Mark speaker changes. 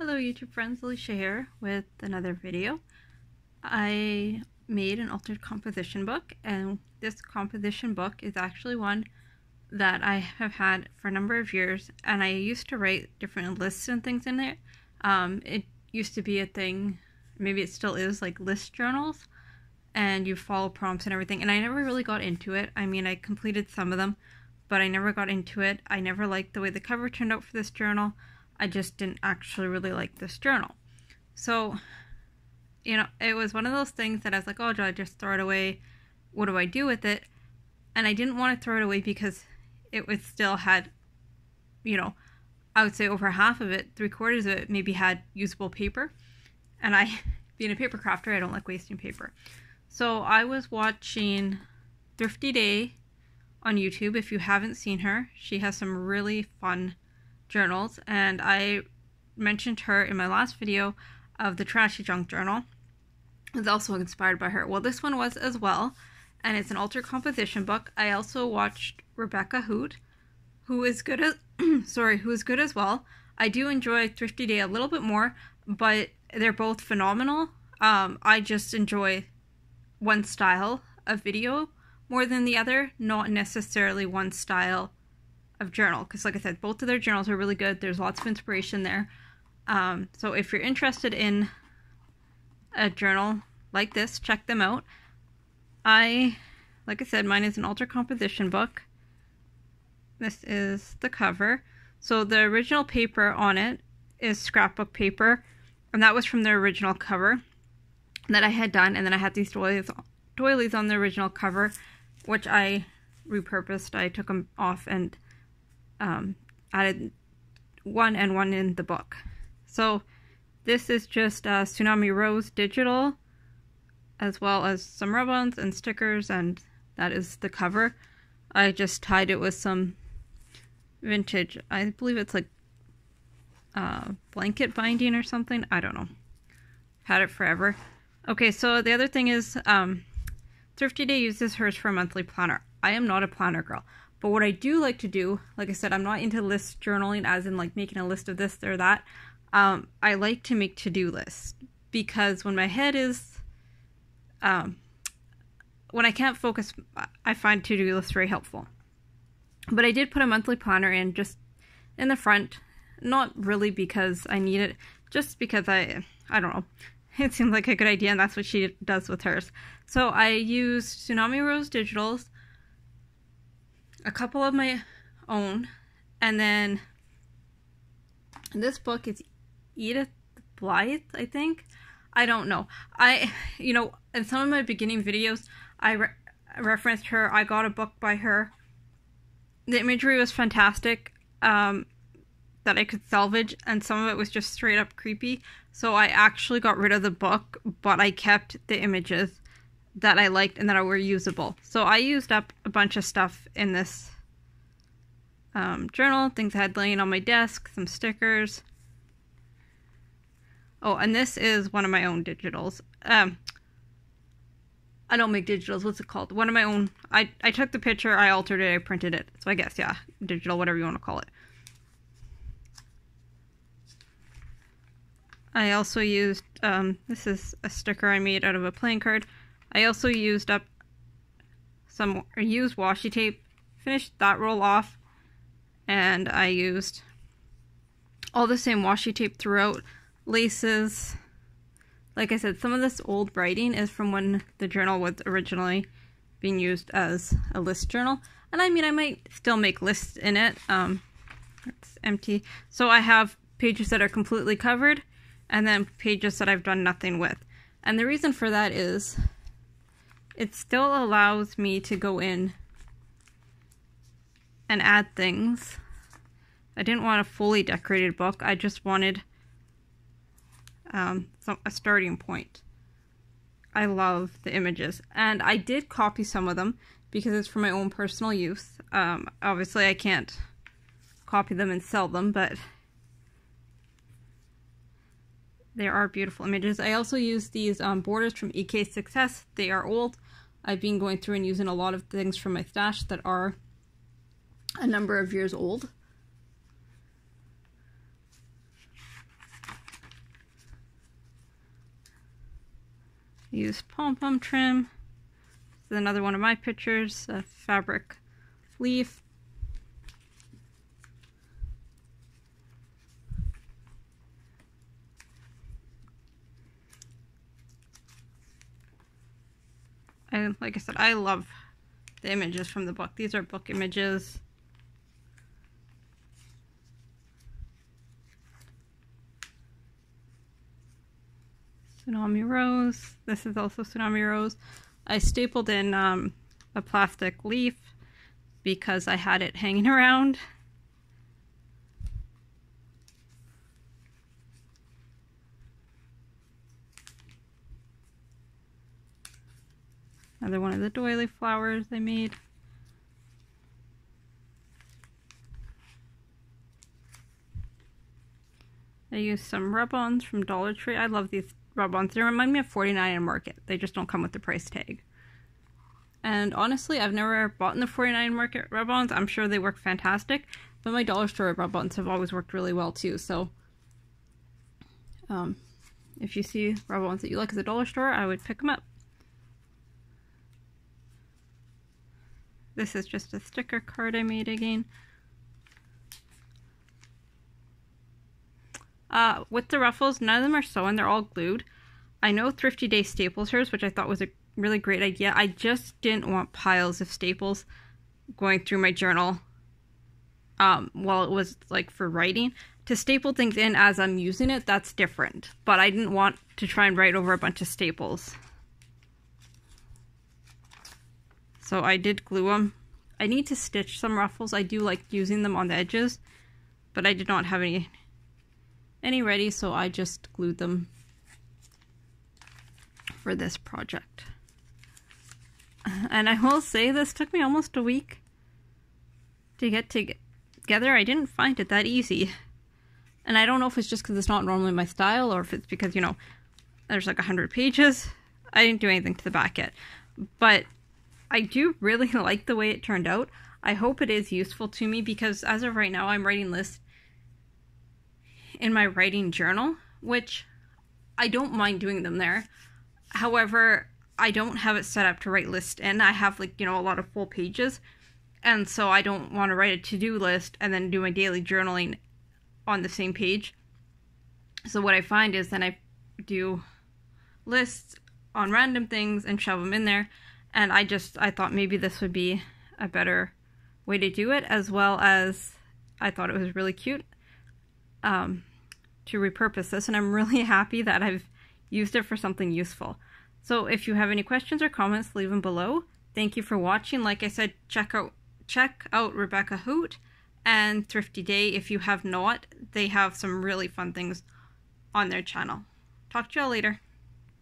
Speaker 1: Hello YouTube friends, Alicia here with another video. I made an altered composition book, and this composition book is actually one that I have had for a number of years, and I used to write different lists and things in it. It used to be a thing, maybe it still is, like list journals, and you follow prompts and everything, and I never really got into it. I mean, I completed some of them, but I never got into it. I never liked the way the cover turned out for this journal. I just didn't actually really like this journal. So, you know, it was one of those things that I was like, oh, do I just throw it away? What do I do with it? And I didn't want to throw it away because it was still had, you know, I would say over half of it, 3/4 of it maybe had usable paper. And I, being a paper crafter, I don't like wasting paper. So I was watching Thrifty Day on YouTube. If you haven't seen her, she has some really fun journals, and I mentioned her in my last video of the Trashy Junk journal. It was also inspired by her. Well, this one was as well, and it's an altered composition book. I also watched Rebecca Hoot, who is good as who is good as well. I do enjoy Thrifty Day a little bit more, but they're both phenomenal. I just enjoy one style of video more than the other, not necessarily one style of journal, because like I said, both of their journals are really good. There's lots of inspiration there. So if you're interested in a journal like this, check them out. Like I said, mine is an altered composition book. This is the cover. So the original paper on it is scrapbook paper, and that was from the original cover that I had done, and then I had these doilies on the original cover, which I repurposed. I took them off and added one and one in the book. So this is just Tsunami Rose digital, as well as some rub-ons and stickers, and that is the cover. I just tied it with some vintage, I believe it's like blanket binding or something. I don't know. Had it forever. Okay, so the other thing is Thrifty Day uses hers for a monthly planner. I am not a planner girl. But what I do like to do, like I said, I'm not into list journaling as in like making a list of this or that. I like to make to-do lists, because when my head is, when I can't focus, I find to-do lists very helpful. But I did put a monthly planner in, just in the front, not really because I need it, just because I don't know. It seemed like a good idea, and that's what she does with hers. So I used Tsunami Rose digitals, a couple of my own, and then this book is Edith Blythe, I think. I don't know. You know, in some of my beginning videos, I referenced her. I got a book by her. The imagery was fantastic, that I could salvage, and some of it was just straight up creepy. So I actually got rid of the book, but I kept the images that I liked and that were usable. So I used up a bunch of stuff in this journal, things I had laying on my desk, some stickers. Oh, and this is one of my own digitals. I don't make digitals, what's it called? One of my own. I took the picture, I altered it, I printed it. So I guess, yeah, digital, whatever you want to call it. I also used, this is a sticker I made out of a playing card. I also used up some used washi tape, finished that roll off, and I used all the same washi tape throughout, laces. Like I said, some of this old writing is from when the journal was originally being used as a list journal. And I mean, I might still make lists in it. It's empty. So I have pages that are completely covered, and then pages that I've done nothing with. And the reason for that is it still allows me to go in and add things. I didn't want a fully decorated book. I just wanted a starting point. I love the images. And I did copy some of them because it's for my own personal use. Obviously I can't copy them and sell them, but they are beautiful images. I also use these borders from EK Success. They are old. I've been going through and using a lot of things from my stash that are a number of years old. I use pom-pom trim. This is another one of my pictures, a fabric leaf. And like I said, I love the images from the book. These are book images. Tsunami Rose. This is also Tsunami Rose. I stapled in a plastic leaf because I had it hanging around. Another one of the doily flowers I made. I used some rub-ons from Dollar Tree. I love these rub-ons. They remind me of 49 in Market. They just don't come with the price tag. And honestly, I've never bought in the 49 Market rub-ons. I'm sure they work fantastic, but my dollar store rub-ons have always worked really well too. So if you see rub-ons that you like at the dollar store, I would pick them up. This is just a sticker card I made again. With the ruffles, none of them are sewn, they're all glued. I know Thrifty Day staples hers, which I thought was a really great idea. I just didn't want piles of staples going through my journal while it was like for writing. To staple things in as I'm using it, that's different. But I didn't want to try and write over a bunch of staples. So I did glue them. I need to stitch some ruffles. I do like using them on the edges, but I did not have any ready, so I just glued them for this project. And I will say this took me almost a week to get together. I didn't find it that easy. And I don't know if it's just because it's not normally my style, or if it's because, you know, there's like 100 pages. I didn't do anything to the back yet. But I do really like the way it turned out. I hope it is useful to me, because as of right now, I'm writing lists in my writing journal, which I don't mind doing them there. However, I don't have it set up to write lists in. I have, like, you know, a lot of full pages, and so I don't want to write a to-do list and then do my daily journaling on the same page. So what I find is then I do lists on random things and shove them in there. And I thought maybe this would be a better way to do it, as well as I thought it was really cute to repurpose this. And I'm really happy that I've used it for something useful. So if you have any questions or comments, leave them below. Thank you for watching. Like I said, check out Rebecca Hoot and Thrifty Day if you have not. They have some really fun things on their channel. Talk to y'all later.